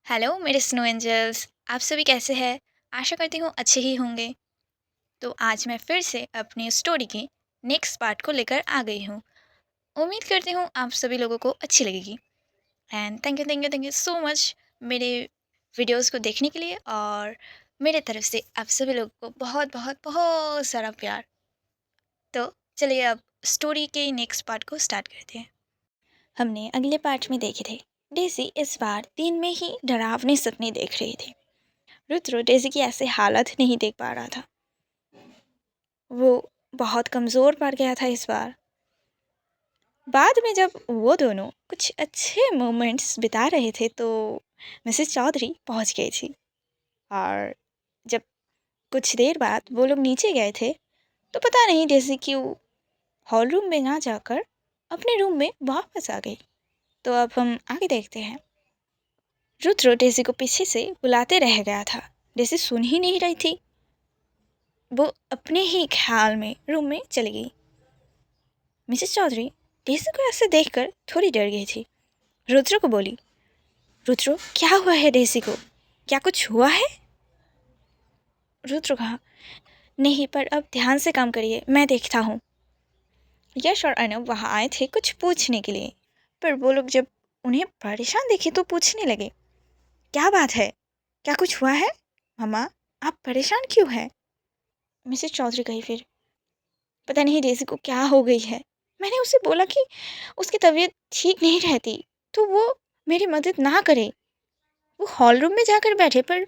Hello मेरे snow angels, आप सभी कैसे हैं? आशा करती हूँ अच्छे ही होंगे। तो आज मैं फिर से अपनी स्टोरी के नेक्स्ट पार्ट को लेकर आ गई हूँ। उम्मीद करती हूँ आप सभी लोगों को अच्छी लगेगी। And thank you so much मेरे वीडियोस को देखने के लिए, और मेरे तरफ से आप सभी लोगों को बहुत बहुत बहुत सारा प्यार। तो चलिए अब स्टोरी के नेक्स्ट पार्ट को स्टार्ट करते हैं। हमने अगले पार्ट में देखे थे, डेज़ी इस बार दिन में ही डरावने सपने देख रही थी। रुद्र डेज़ी की ऐसे हालत नहीं देख पा रहा था। वो बहुत कमज़ोर पड़ गया था इस बार। बाद में जब वो दोनों कुछ अच्छे मोमेंट्स बिता रहे थे तो मिसेस चौधरी पहुंच गई थी, और जब कुछ देर बाद वो लोग नीचे गए थे तो पता नहीं डेज़ी क्यों हॉल रूम में ना जाकर अपने रूम में वापस आ गई। तो अब हम आगे देखते हैं। रुद्र डेज़ी को पीछे से बुलाते रह गया था। डेज़ी सुन ही नहीं रही थी। वो अपने ही ख्याल में रूम में चली गई। मिसेस चौधरी डेज़ी को ऐसे देखकर थोड़ी डर गई थी। रुद्र को बोली, रुद्र क्या हुआ है डेज़ी को? क्या कुछ हुआ है? रुद्र कहा, नहीं पर अब ध्यान से काम करिए, मैं देखता हूँ। यश और अर्नब वहाँ आए थे कुछ पूछने के लिए, पर वो लोग जब उन्हें परेशान देखे तो पूछने लगे, क्या बात है? क्या कुछ हुआ है? मम्मा, आप परेशान क्यों हैं? मिसेस चौधरी कही फिर, पता नहीं डेज़ी को क्या हो गई है। मैंने उसे बोला कि उसकी तबीयत ठीक नहीं रहती तो वो मेरी मदद ना करे। वो हॉल रूम में जाकर बैठे, पर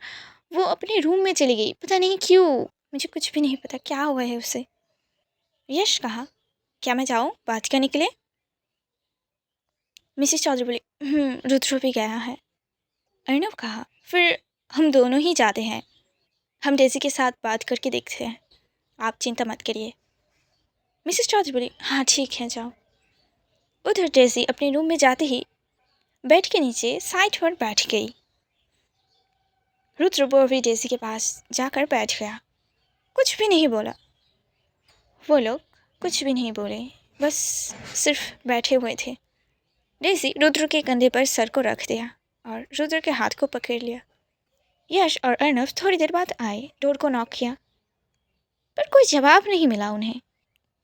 वो अपने रूम में चली गई, पता नहीं क्यों। मुझे कुछ भी नहीं पता क्या हुआ है उसे। यश कहा, क्या मैं जाऊँ बात करने के लिए? मिसेस चौधरी बोली, रुद्र भी गया है। अर्णव कहा, फिर हम दोनों ही जाते हैं। हम डेज़ी के साथ बात करके देखते हैं, आप चिंता मत करिए। मिसेस चौधरी बोली, हाँ ठीक है जाओ। उधर डेज़ी अपने रूम में जाते ही बेड के नीचे साइड पर बैठ गई। रुद्र वो भी डेज़ी के पास जाकर बैठ गया, कुछ भी नहीं बोला। वो लोग कुछ भी नहीं बोले, बस सिर्फ बैठे हुए थे। डेज़ी रुद्र के कंधे पर सर को रख दिया और रुद्र के हाथ को पकड़ लिया। यश और अर्नव थोड़ी देर बाद आए, डोर को नॉक किया, पर कोई जवाब नहीं मिला उन्हें।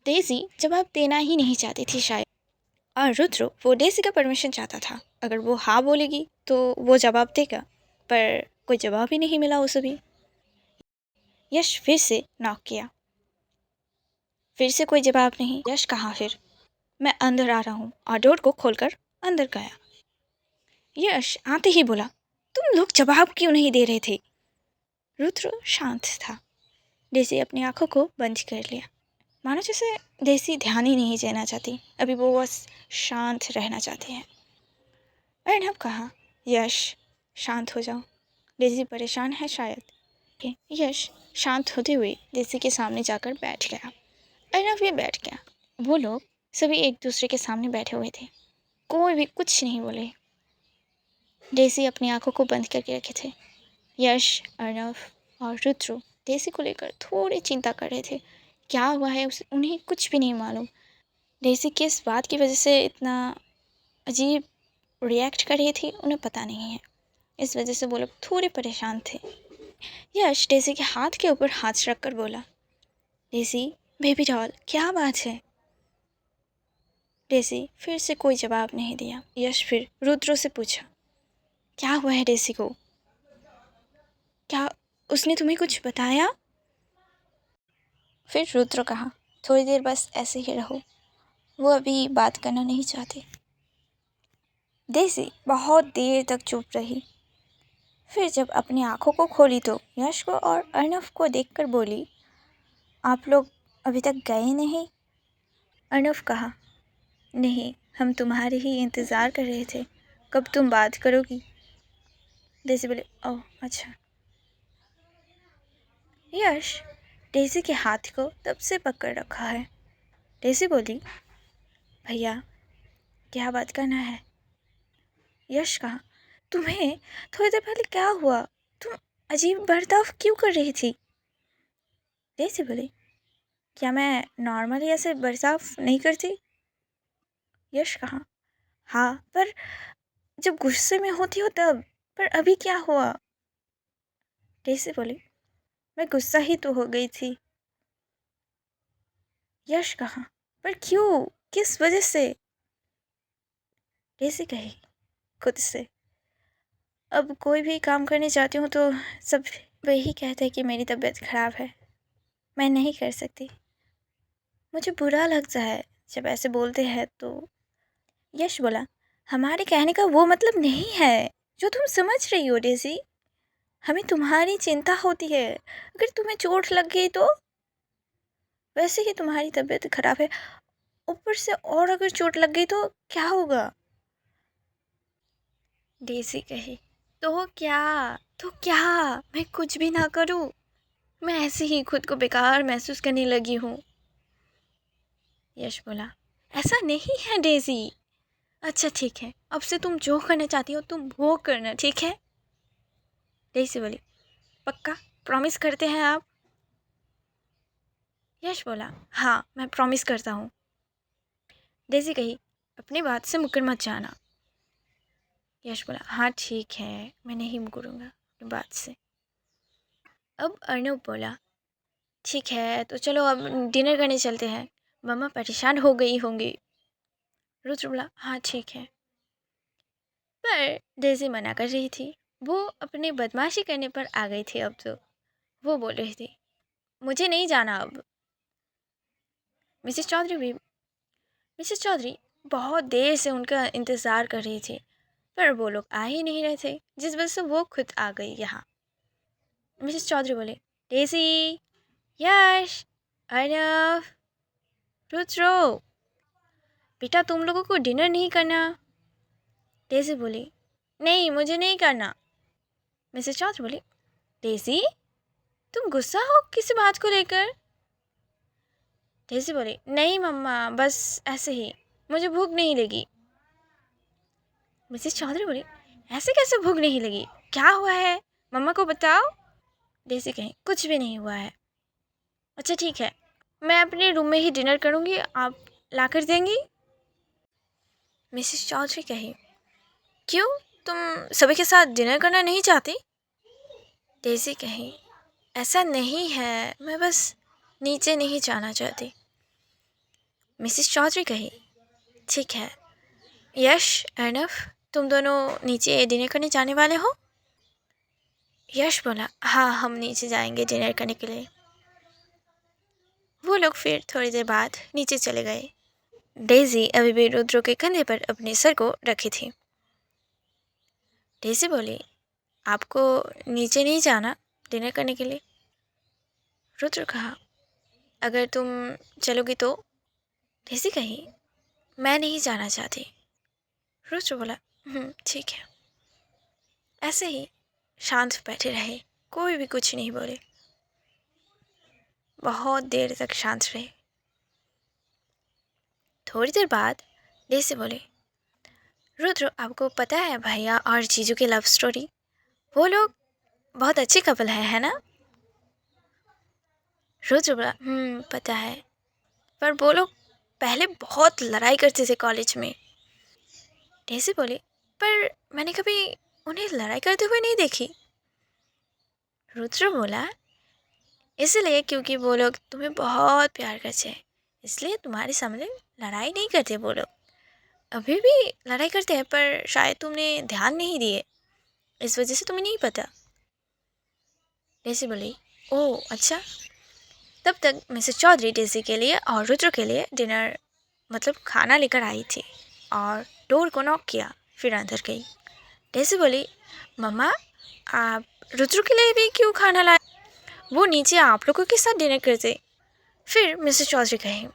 डेज़ी जवाब देना ही नहीं चाहती थी शायद, और रुद्र वो डेज़ी का परमिशन चाहता था। अगर वो हाँ बोलेगी तो वो जवाब देगा, पर कोई जवाब ही नहीं मिला उसे भी। यश फिर से नॉक किया, फिर से कोई जवाब नहीं। यश कहा फिर, मैं अंदर आ रहा हूँ, और डोर को खोलकर अंदर गया। यश आते ही बोला, तुम लोग जवाब क्यों नहीं दे रहे थे? रुद्र शांत था। डेज़ी अपनी आंखों को बंद कर लिया, मानो जैसे डेज़ी ध्यान ही नहीं देना चाहती, अभी वो बस शांत रहना चाहती है। अर्नब कहा, यश शांत हो जाओ, डेज़ी परेशान है शायद। यश शांत होते हुए डेज़ी के सामने जाकर बैठ गया। अर्नब भी बैठ गया। वो लोग सभी एक दूसरे के सामने बैठे हुए थे, कोई भी कुछ नहीं बोले। डेज़ी अपनी आंखों को बंद करके रखे थे। यश, अर्नव और रुद्र डेज़ी को लेकर थोड़ी चिंता कर रहे थे। क्या हुआ है उसे उन्हें कुछ भी नहीं मालूम। डेज़ी किस बात की वजह से इतना अजीब रिएक्ट कर रही थी उन्हें पता नहीं है, इस वजह से वो लोग थोड़े परेशान थे। यश डेज़ी के हाथ के ऊपर हाथ रख कर बोला, डेज़ी बेबी डॉल क्या बात है? डेज़ी फिर से कोई जवाब नहीं दिया। यश फिर रुद्र से पूछा, क्या हुआ है डेज़ी को? क्या उसने तुम्हें कुछ बताया? फिर रुद्र कहा, थोड़ी देर बस ऐसे ही रहो, वो अभी बात करना नहीं चाहती। डेज़ी बहुत देर तक चुप रही, फिर जब अपनी आंखों को खोली तो यश को और अर्नव को देखकर बोली, आप लोग अभी तक गए नहीं? अर्नव कहा, नहीं, हम तुम्हारे ही इंतज़ार कर रहे थे, कब तुम बात करोगी? डेज़ी बोले, ओह अच्छा। यश डेज़ी के हाथ को तब से पकड़ रखा है। डेज़ी बोली, भैया क्या बात करना है? यश कहा, तुम्हें थोड़ी देर पहले क्या हुआ? तुम अजीब बर्ताव क्यों कर रही थी? डेज़ी बोली, क्या मैं नॉर्मली ऐसे बर्ताव नहीं करती? यश कहा, हाँ पर जब गुस्से में होती हो तब। पर अभी क्या हुआ? डेज़ी बोली, मैं गुस्सा ही तो हो गई थी। यश कहा, पर क्यों? किस वजह से? डेज़ी कही, खुद से। अब कोई भी काम करने जाती हूँ तो सब वही कहते हैं कि मेरी तबीयत खराब है, मैं नहीं कर सकती। मुझे बुरा लगता है जब ऐसे बोलते हैं तो। यश बोला, हमारे कहने का वो मतलब नहीं है जो तुम समझ रही हो डेज़ी। हमें तुम्हारी चिंता होती है। अगर तुम्हें चोट लग गई तो? वैसे ही तुम्हारी तबीयत खराब है, ऊपर से और अगर चोट लग गई तो क्या होगा? डेज़ी कही, तो क्या? तो क्या? मैं कुछ भी ना करूं? मैं ऐसे ही खुद को बेकार महसूस करने लगी हूँ। यश बोला, ऐसा नहीं है डेज़ी। अच्छा ठीक है, अब से तुम जो करना चाहती हो तुम वो करना, ठीक है? डेज़ी बोली, पक्का? प्रॉमिस करते हैं आप? यश बोला, हाँ मैं प्रॉमिस करता हूँ। डेज़ी कही, अपनी बात से मुकर मत जाना। यश बोला, हाँ ठीक है, मैं नहीं मुकरूंगा अपनी बात से। अब अर्नब बोला, ठीक है तो चलो अब डिनर करने चलते हैं, मम्मा परेशान हो गई होंगी। रुद्र बोला, हाँ ठीक है। पर डेज़ी मना कर रही थी। वो अपनी बदमाशी करने पर आ गई थी अब तो। वो बोल रही थी, मुझे नहीं जाना अब। मिसेस चौधरी भी मिसेस चौधरी बहुत देर से उनका इंतज़ार कर रही थी, पर वो लोग आ ही नहीं रहे थे, जिस वजह से वो खुद आ गई यहाँ। मिसेस चौधरी बोले, डेज़ी, यश, अर्नव, रुद्रो, बेटा तुम लोगों को डिनर नहीं करना? डेज़ी बोली, नहीं मुझे नहीं करना। मिसेस चौधरी बोली, डेज़ी तुम गुस्सा हो किसी बात को लेकर? डेज़ी बोली, नहीं मम्मा बस ऐसे ही, मुझे भूख नहीं लगी। मिसेस चौधरी बोली, ऐसे कैसे भूख नहीं लगी? क्या हुआ है? मम्मा को बताओ। डेज़ी कहीं, कुछ भी नहीं हुआ है। अच्छा ठीक है, मैं अपने रूम में ही डिनर करूँगी, आप ला कर देंगी? मिसेस चौधरी कही, क्यों, तुम सभी के साथ डिनर करना नहीं चाहती? डेज़ी कही, ऐसा नहीं है, मैं बस नीचे नहीं जाना चाहती। मिसेस चौधरी कही, ठीक है। यश, अर्नव, तुम दोनों नीचे डिनर करने जाने वाले हो? यश बोला, हाँ हम नीचे जाएंगे डिनर करने के लिए। वो लोग फिर थोड़ी देर बाद नीचे चले गए। डेज़ी अभी भी रुद्र के कंधे पर अपने सर को रखी थी। डेज़ी बोली, आपको नीचे नहीं जाना डिनर करने के लिए? रुद्र कहा, अगर तुम चलोगी तो? डेज़ी कही, मैं नहीं जाना चाहती। रुद्र बोला, ठीक है। ऐसे ही शांत बैठे रहे, कोई भी कुछ नहीं बोले। बहुत देर तक शांत रहे। थोड़ी देर बाद डेज़ी बोले, रुद्र आपको पता है भैया और जीजू की लव स्टोरी? वो लोग बहुत अच्छे कपल है ना? रुद्र बोला, पता है, पर वो लोग पहले बहुत लड़ाई करते थे कॉलेज में। डेज़ी बोली, पर मैंने कभी उन्हें लड़ाई करते हुए नहीं देखी। रुद्र बोला, इसलिए क्योंकि वो लोग तुम्हें बहुत प्यार करते हैं, इसलिए तुम्हारे सामने लड़ाई नहीं करते वो लोग। अभी भी लड़ाई करते हैं पर शायद तुमने ध्यान नहीं दिए, इस वजह से तुम्हें नहीं पता। डेज़ी बोली, ओह अच्छा। तब तक मिसेस चौधरी डेज़ी के लिए और रुद्र के लिए डिनर मतलब खाना लेकर आई थी और डोर को नॉक किया, फिर अंदर गई। डेज़ी बोली, मम्मा आप रुद्र के लिए भी क्यों खाना लाए? वो नीचे आप लोगों के साथ डिनर करते। फिर मिसेस चौधरी कही,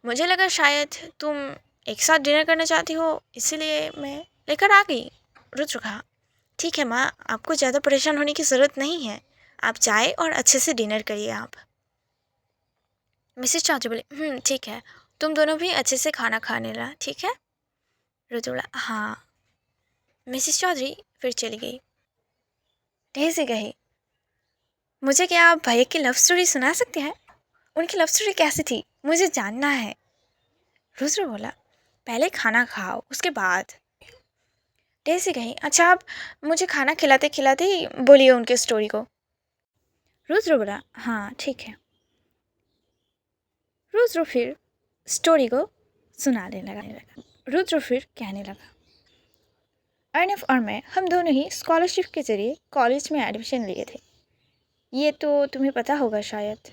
मुझे लगा शायद तुम एक साथ डिनर करना चाहती हो, इसीलिए मैं लेकर आ गई। रुद्र कहा, ठीक है माँ, आपको ज़्यादा परेशान होने की ज़रूरत नहीं है, आप जाए और अच्छे से डिनर करिए आप। मिसेस चौधरी बोले, ठीक है, तुम दोनों भी अच्छे से खाना खाने ला, ठीक है? रुद्र बोला, हाँ। मिसेस चौधरी फिर चली गई। डेज़ी कही, मुझे क्या आप भैया की लव स्टोरी सुना सकते हैं? उनकी लव स्टोरी कैसी थी, मुझे जानना है। रुद्र बोला, पहले खाना खाओ उसके बाद। डेज़ी कही, अच्छा आप मुझे खाना खिलाते खिलाते ही बोलिए उनकी स्टोरी को। रुद्र बोला, हाँ ठीक है। रुद्र फिर स्टोरी को सुनाने लगा। रुद्र फिर कहने लगा, अर्नव और मैं हम दोनों ही स्कॉलरशिप के ज़रिए कॉलेज में एडमिशन लिए थे। ये तो तुम्हें पता होगा शायद।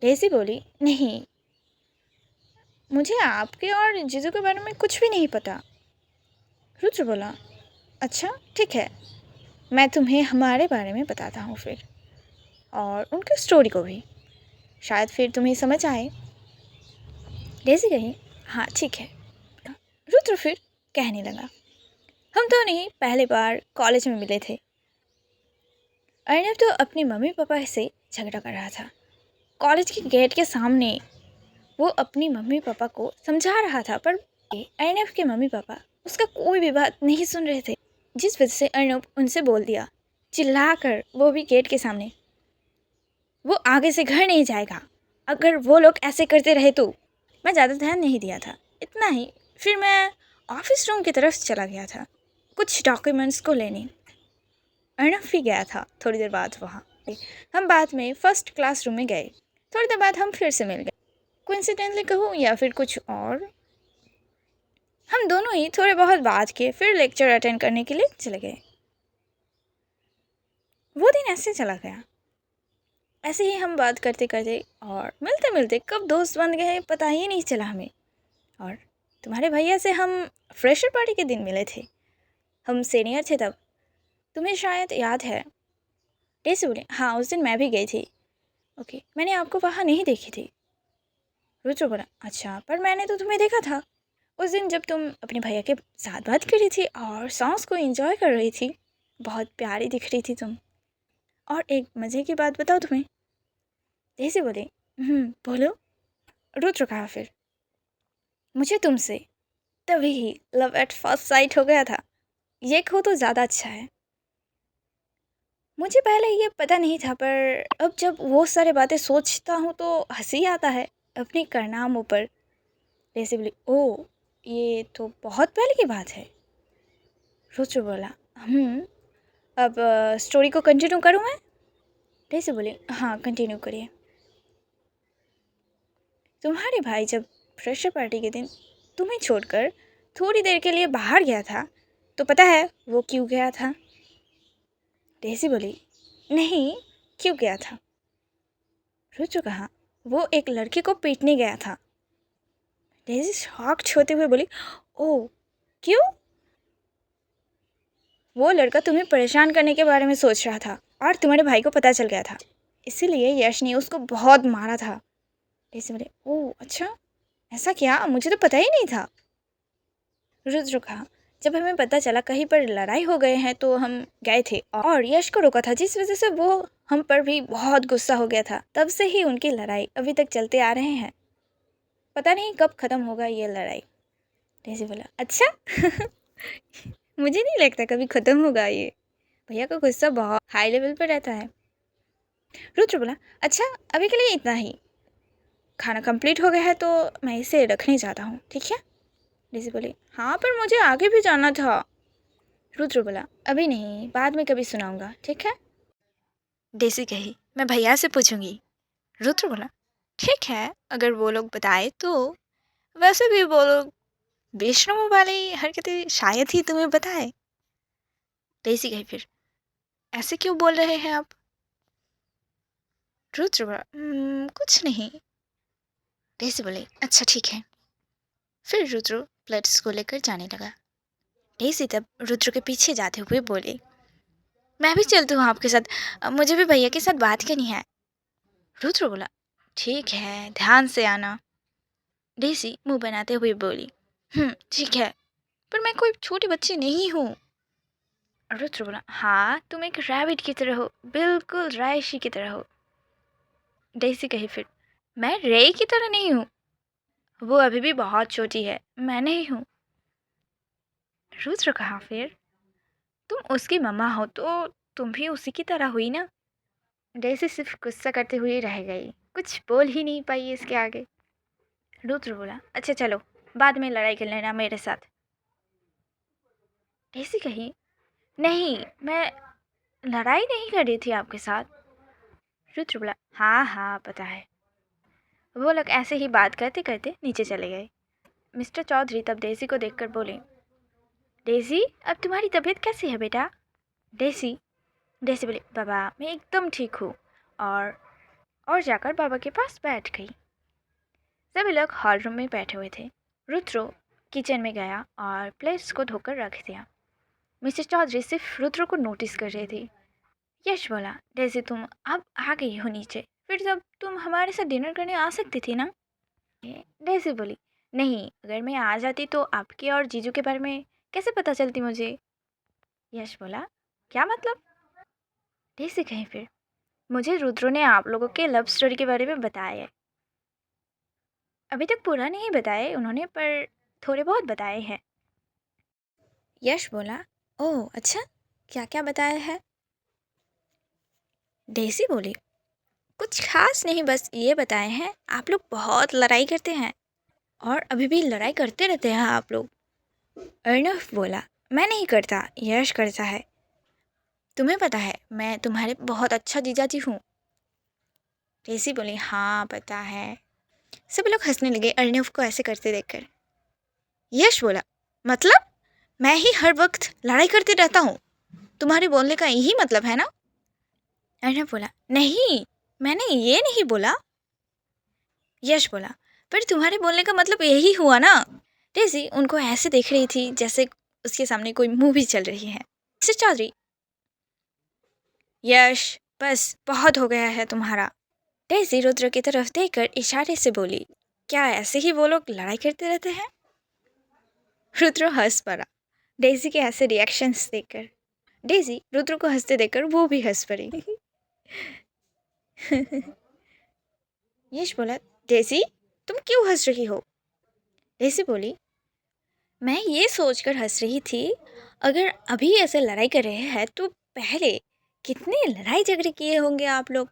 डेज़ी बोली, नहीं, मुझे आपके और जीजू के बारे में कुछ भी नहीं पता। रुद्र बोला, अच्छा ठीक है, मैं तुम्हें हमारे बारे में बताता हूँ फिर, और उनकी स्टोरी को भी, शायद फिर तुम्हें समझ आए। डेज़ी कही, हाँ ठीक है। रुद्र फिर कहने लगा, हम दोनों ही पहली बार कॉलेज में मिले थे। अर्नव तो अपनी मम्मी पापा से झगड़ा कर रहा था। कॉलेज के गेट के सामने वो अपनी मम्मी पापा को समझा रहा था, पर अर्नव के मम्मी पापा उसका कोई भी बात नहीं सुन रहे थे, जिस वजह से अर्नव उनसे बोल दिया, चिल्लाकर, वो भी गेट के सामने, वो आगे से घर नहीं जाएगा अगर वो लोग ऐसे करते रहे तो। मैं ज़्यादा ध्यान नहीं दिया था, इतना ही। फिर मैं ऑफिस रूम की तरफ चला गया था कुछ डॉक्यूमेंट्स को लेने। अर्नव भी गया था थोड़ी देर बाद वहाँ। हम बाद में फर्स्ट क्लास रूम में गए। थोड़ी देर बाद हम फिर से मिल गए, कोइंसिडेंटली कहूँ या फिर कुछ और। हम दोनों ही थोड़े बहुत बात किए, फिर लेक्चर अटेंड करने के लिए चले गए। वो दिन ऐसे चला गया। ऐसे ही हम बात करते करते और मिलते मिलते कब दोस्त बन गए पता ही नहीं चला हमें। और तुम्हारे भैया से हम फ्रेशर पार्टी के दिन मिले थे, हम सीनियर थे तब, तुम्हें शायद याद है। डेज़ी बोले, हाँ उस दिन मैं भी गई थी। ओके, मैंने आपको वहाँ नहीं देखी थी। रुचो बोला, अच्छा, पर मैंने तो तुम्हें देखा था उस दिन जब तुम अपने भैया के साथ बात कर रही थी और सॉन्ग्स को एंजॉय कर रही थी। बहुत प्यारी दिख रही थी तुम। और एक मज़े की बात बताओ तुम्हें। जैसे बोले, बोलो। रुद्र कहा फिर, मुझे तुमसे तभी ही लव एट फर्स्ट साइट हो गया था। ये कहो तो ज़्यादा अच्छा है। मुझे पहले ये पता नहीं था, पर अब जब वो सारी बातें सोचता हूँ तो हंसी आता है अपनी करनामों पर। जैसे बोली, ओ ये तो बहुत पहले की बात है। रुद्र बोला, अब स्टोरी को कंटिन्यू करूँ मैं। जैसे बोले, हाँ कंटिन्यू करिए। तुम्हारे भाई जब फ्रेशर पार्टी के दिन तुम्हें छोड़कर थोड़ी देर के लिए बाहर गया था, तो पता है वो क्यों गया था। डेज़ी बोली, नहीं, क्यों गया था। रुचु कहा, वो एक लड़के को पीटने गया था। डेज़ी शॉक्ड होते हुए बोली, ओह क्यों। वो लड़का तुम्हें परेशान करने के बारे में सोच रहा था और तुम्हारे भाई को पता चल गया था, इसीलिए यश ने उसको बहुत मारा था। डेज़ी बोले, ओह अच्छा, ऐसा क्या, मुझे तो पता ही नहीं था। रुद्र कहा, जब हमें पता चला कहीं पर लड़ाई हो गए हैं तो हम गए थे और यश को रोका था, जिस वजह से वो हम पर भी बहुत गुस्सा हो गया था। तब से ही उनकी लड़ाई अभी तक चलते आ रहे हैं, पता नहीं कब ख़त्म होगा ये लड़ाई। डेज़ी बोला, अच्छा मुझे नहीं लगता कभी ख़त्म होगा ये, भैया का गुस्सा बहुत हाई लेवल पर रहता है। रुद्र बोला, अच्छा अभी के लिए इतना ही, खाना कंप्लीट हो गया है तो मैं इसे रखने जाता हूँ, ठीक है। डेज़ी बोली, हाँ पर मुझे आगे भी जाना था। रुद्र बोला, अभी नहीं, बाद में कभी सुनाऊंगा, ठीक है। डेज़ी कही, मैं भैया से पूछूंगी। रुद्र बोला, ठीक है, अगर वो लोग बताए तो। वैसे भी वो लोग वैष्णव वाली हरकतें शायद ही तुम्हें बताए। डेज़ी कही फिर, ऐसे क्यों बोल रहे हैं आप। रुद्र बोला, कुछ नहीं। डेज़ी बोले, अच्छा ठीक है। फिर रुद्र प्लेट्स को लेकर जाने लगा। डेज़ी तब रुद्र के पीछे जाते हुए बोली, मैं भी चलती हूँ आपके साथ, मुझे भी भैया के साथ बात करनी है। रुद्र बोला, ठीक है, ध्यान से आना। डेज़ी मुंह बनाते हुए बोली, ठीक है, पर मैं कोई छोटी बच्ची नहीं हूँ। रुद्र बोला, हाँ तुम एक रैबिट की तरह हो, बिल्कुल रायशी की तरह हो। डेज़ी कही फिर, मैं रे की तरह नहीं हूँ, वो अभी भी बहुत छोटी है, मैं नहीं हूँ। रुद्र कहा फिर, तुम उसकी मम्मा हो तो तुम भी उसी की तरह हुई ना। डेज़ी सिर्फ गुस्सा करते हुए रह गई, कुछ बोल ही नहीं पाई इसके आगे। रुद्र बोला, अच्छा चलो, बाद में लड़ाई कर लेना मेरे साथ। डेज़ी कही, नहीं, मैं लड़ाई नहीं कर रही थी आपके साथ। रुद्र बोला, हाँ हाँ पता है। वो लोग ऐसे ही बात करते करते नीचे चले गए। मिस्टर चौधरी तब डेज़ी को देखकर बोले, डेज़ी अब तुम्हारी तबीयत कैसी है बेटा? डेज़ी डेज़ी बोली, बाबा मैं एकदम ठीक हूँ। और जाकर बाबा के पास बैठ गई। सभी लोग हॉल रूम में बैठे हुए थे। रुद्र किचन में गया और प्लेट्स को धोकर रख दिया। मिसेस चौधरी सिर्फ रुद्र को नोटिस कर रही थी। यश बोला, डेज़ी तुम अब आ गई हो नीचे, फिर जब तुम हमारे साथ डिनर करने आ सकती थी ना? डेज़ी बोली, नहीं, अगर मैं आ जाती तो आपके और जीजू के बारे में कैसे पता चलती मुझे? यश बोला, क्या मतलब? डेज़ी कहीं फिर, मुझे रुद्र ने आप लोगों के लव स्टोरी के बारे में बताया है। अभी तक पूरा नहीं बताए उन्होंने, पर थोड़े बहुत बताए हैं। यश बोला, ओह अच्छा, क्या क्या बताया है? डेज़ी बोली, कुछ खास नहीं, बस ये बताए हैं आप लोग बहुत लड़ाई करते हैं और अभी भी लड़ाई करते रहते हैं आप लोग। अर्णव बोला, मैं नहीं करता, यश करता है। तुम्हें पता है मैं तुम्हारे बहुत अच्छा जीजाजी हूँ। डेज़ी बोली, हाँ पता है। सभी लोग हंसने लगे अर्णव को ऐसे करते देखकर। यश बोला, मतलब मैं ही हर वक्त लड़ाई करते रहता हूँ, तुम्हारे बोलने का यही मतलब है ना? अर्णव बोला, नहीं, मैंने ये नहीं बोला। यश बोला, पर तुम्हारे बोलने का मतलब यही हुआ ना? डेज़ी उनको ऐसे देख रही थी जैसे उसके सामने कोई मूवी चल रही है। मिस्टर चौधरी, यश बस बहुत हो गया है तुम्हारा। डेज़ी रुद्र की तरफ देखकर इशारे से बोली, क्या ऐसे ही वो लोग लड़ाई करते रहते हैं? रुद्र हंस पड़ा डेज़ी के ऐसे रिएक्शंस देखकर। डेज़ी रुद्र को हंसते देखकर वो भी हंस पड़ी। यश बोला, डेज़ी तुम क्यों हंस रही हो? डेज़ी बोली, मैं ये सोचकर हंस रही थी, अगर अभी ऐसे लड़ाई कर रहे हैं तो पहले कितने लड़ाई झगड़े किए होंगे आप लोग।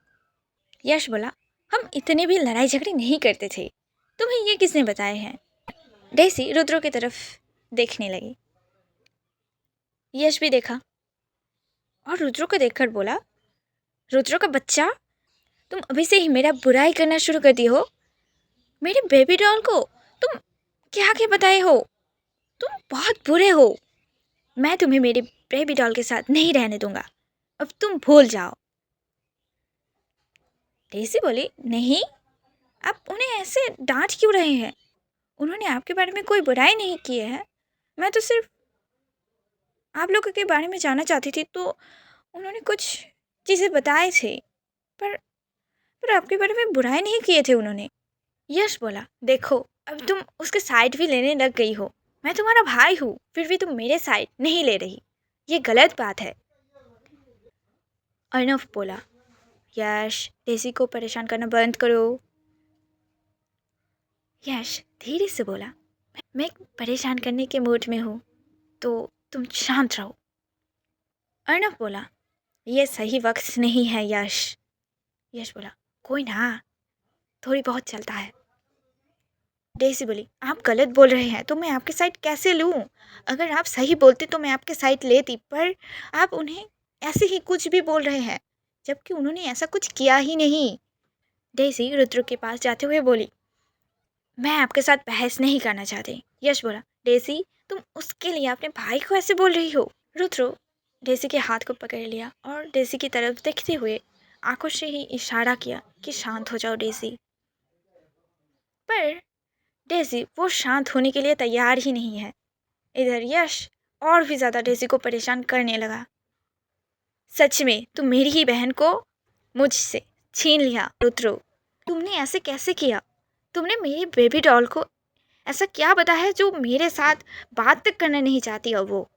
यश बोला, हम इतने भी लड़ाई झगड़े नहीं करते थे, तुम्हें ये किसने बताए हैं? डेज़ी रुद्र की तरफ देखने लगी। यश भी देखा और रुद्र को देखकर बोला, रुद्र का बच्चा, तुम अभी से ही मेरा बुराई करना शुरू कर दी हो। मेरे बेबी डॉल को तुम क्या क्या बताए हो? तुम बहुत बुरे हो। मैं तुम्हें मेरे बेबी डॉल के साथ नहीं रहने दूंगा, अब तुम भूल जाओ। डेज़ी बोली, नहीं, आप उन्हें ऐसे डांट क्यों रहे हैं? उन्होंने आपके बारे में कोई बुराई नहीं की है। मैं तो सिर्फ आप लोगों के बारे में जानना चाहती थी, तो उन्होंने कुछ चीज़ें बताए थे, पर आपके बारे में बुराई नहीं किए थे उन्होंने। यश बोला, देखो अब तुम उसके साइड भी लेने लग गई हो। मैं तुम्हारा भाई हूँ, फिर भी तुम मेरे साइड नहीं ले रही, ये गलत बात है। अर्णव बोला, यश डेज़ी को परेशान करना बंद करो। यश धीरे से बोला, मैं परेशान करने के मूड में हूँ, तो तुम शांत रहो। अर्णव बोला, ये सही वक्त नहीं है यश। यश बोला, कोई ना, थोड़ी बहुत चलता है। डेज़ी बोली, आप गलत बोल रहे हैं, तो मैं आपके साइड कैसे लूँ? अगर आप सही बोलते तो मैं आपके साइड लेती, पर आप उन्हें ऐसे ही कुछ भी बोल रहे हैं, जबकि उन्होंने ऐसा कुछ किया ही नहीं। डेज़ी रुद्र के पास जाते हुए बोली, मैं आपके साथ बहस नहीं करना चाहती। यश बोला, डेज़ी तुम उसके लिए अपने भाई को ऐसे बोल रही हो? रुद्र डेज़ी के हाथ को पकड़ लिया और डेज़ी की तरफ देखते हुए आंखों से ही इशारा किया कि शांत हो जाओ डेज़ी। पर डेज़ी वो शांत होने के लिए तैयार ही नहीं है। इधर यश और भी ज़्यादा डेज़ी को परेशान करने लगा। सच में तुम मेरी ही बहन को मुझसे छीन लिया रुद्र, तुमने ऐसे कैसे किया? तुमने मेरी बेबी डॉल को ऐसा क्या बताया है जो मेरे साथ बात तक करना नहीं चाहती अब वो?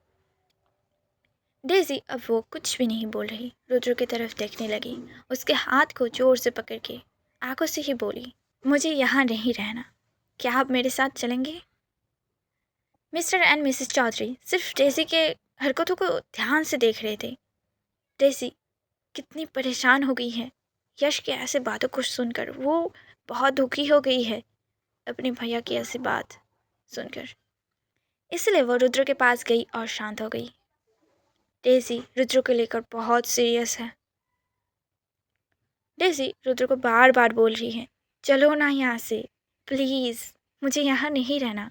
डेज़ी अब वो कुछ भी नहीं बोल रही, रुद्र की तरफ देखने लगी, उसके हाथ को जोर से पकड़ के आंखों से ही बोली, मुझे यहाँ नहीं रहना, क्या आप मेरे साथ चलेंगे? मिस्टर एंड मिसेस चौधरी सिर्फ डेज़ी के हरकतों को ध्यान से देख रहे थे। डेज़ी कितनी परेशान हो गई है यश के ऐसे बातों को सुनकर, वो बहुत दुखी हो गई है अपने भैया की ऐसी बात सुनकर, इसलिए वो रुद्र के पास गई और शांत हो गई। डेज़ी रुद्र को लेकर बहुत सीरियस है। डेज़ी रुद्र को बार बार बोल रही है, चलो ना यहाँ से, प्लीज़, मुझे यहाँ नहीं रहना।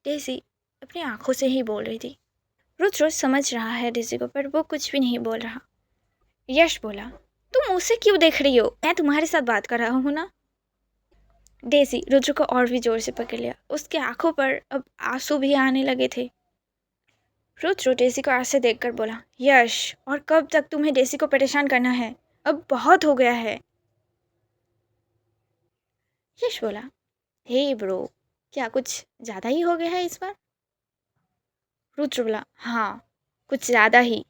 डेज़ी अपनी आंखों से ही बोल रही थी। रुद्र समझ रहा है डेज़ी को, पर वो कुछ भी नहीं बोल रहा। यश बोला, तुम मुझसे क्यों देख रही हो? मैं तुम्हारे साथ बात कर रहा हूँ ना। डेज़ी रुद्र को और भी जोर से पकड़ लिया। उसके आंखों पर अब आंसू भी आने लगे थे। रुद्र डेज़ी को ऐसे देखकर बोला, यश, और कब तक तुम्हें डेज़ी को परेशान करना है? अब बहुत हो गया है। यश बोला, हे ब्रो, क्या कुछ ज़्यादा ही हो गया है इस बार? रुद्र बोला, हाँ, कुछ ज़्यादा ही।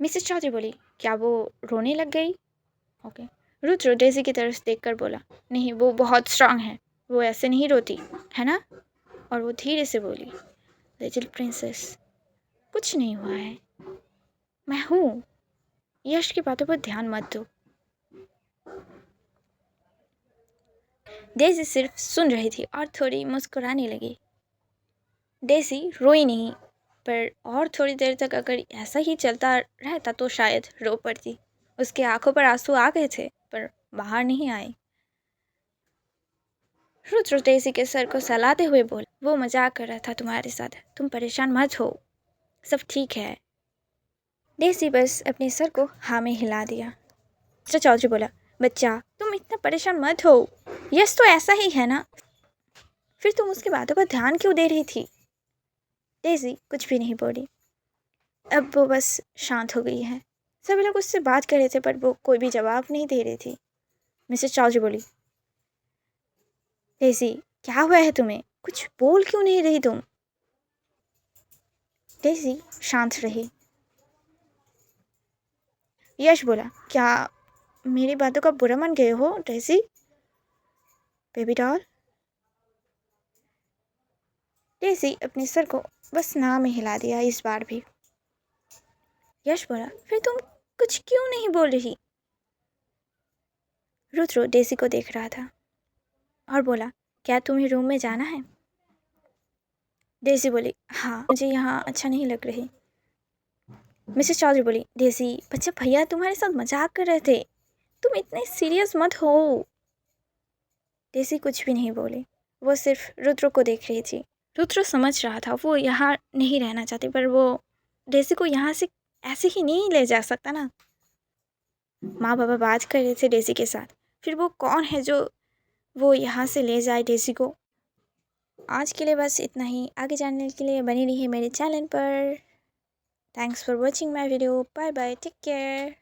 मिसेस चौधरी बोली, क्या वो रोने लग गई? ओके। रुद्र डेज़ी की तरफ देखकर बोला, नहीं, वो बहुत स्ट्रांग है, वो ऐसे नहीं रोती, है ना? और वो धीरे से बोली, लिटिल प्रिंसेस, कुछ नहीं हुआ है, मैं हूँ। यश की बातों पर ध्यान मत दो। डेज़ी सिर्फ सुन रही थी और थोड़ी मुस्कुराने लगी। डेज़ी रोई नहीं, पर और थोड़ी देर तक अगर ऐसा ही चलता रहता तो शायद रो पड़ती। उसके आंखों पर आंसू आ गए थे, पर बाहर नहीं आए। रुद्र डेज़ी के सर को सहलाते हुए बोला, वो मजाक कर रहा था तुम्हारे साथ, तुम परेशान मत हो, सब ठीक है। डेज़ी बस अपने सर को हाँ में हिला दिया। मिस्टर चौधरी बोला, बच्चा, तुम इतना परेशान मत हो, यस तो ऐसा ही है ना, फिर तुम उसकी बातों पर ध्यान क्यों दे रही थी? डेज़ी कुछ भी नहीं बोली। अब वो बस शांत हो गई है। सभी लोग उससे बात कर रहे थे, पर वो कोई भी जवाब नहीं दे रही थी। मिसेस चौधरी बोली, डेज़ी, क्या हुआ है तुम्हें? कुछ बोल क्यों नहीं रही तुम? डेज़ी शांत रही। यश बोला, क्या मेरी बातों का बुरा मान गए हो डेज़ी? Baby doll? डेज़ी अपने सर को बस ना में हिला दिया इस बार भी। यश बोला, फिर तुम कुछ क्यों नहीं बोल रही? रुद्र डेज़ी को देख रहा था और बोला, क्या तुम्हें रूम में जाना है? डेज़ी बोली, हाँ, मुझे यहाँ अच्छा नहीं लग रही। मिसेस चौधरी बोली, डेज़ी, बच्चा, भैया तुम्हारे साथ मजाक कर रहे थे, तुम इतने सीरियस मत हो। डेज़ी कुछ भी नहीं बोली, वो सिर्फ रुद्र को देख रही थी। रुद्र समझ रहा था वो यहाँ नहीं रहना चाहती, पर वो डेज़ी को यहाँ से ऐसे ही नहीं ले जा सकता ना। माँ बाबा बात कर रहे थे डेज़ी के साथ, फिर वो कौन है जो वो यहाँ से ले जाए डेज़ी को? आज के लिए बस इतना ही। आगे जानने के लिए बनी रहिए मेरे चैनल पर। Thanks for watching my video. Bye bye, take care.